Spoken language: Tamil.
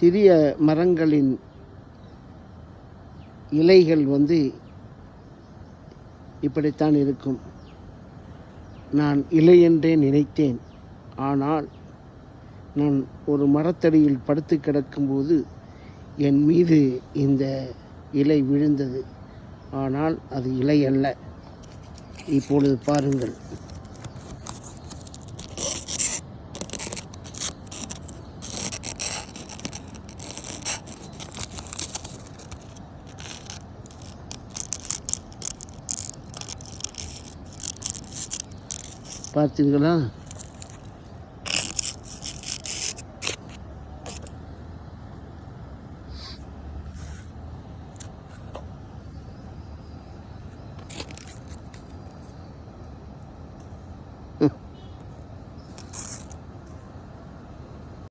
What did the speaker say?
சிறிய மரங்களின் இலைகள் இப்படித்தான் இருக்கும். நான் இலை என்றே நினைத்தேன். ஆனால் நான் ஒரு மரத்தடியில் படுத்து கிடக்கும்போது என் மீது இந்த இலை விழுந்தது. ஆனால் அது இலை அல்ல. இப்பொழுது பாருங்கள். பார்த்தீர்களா?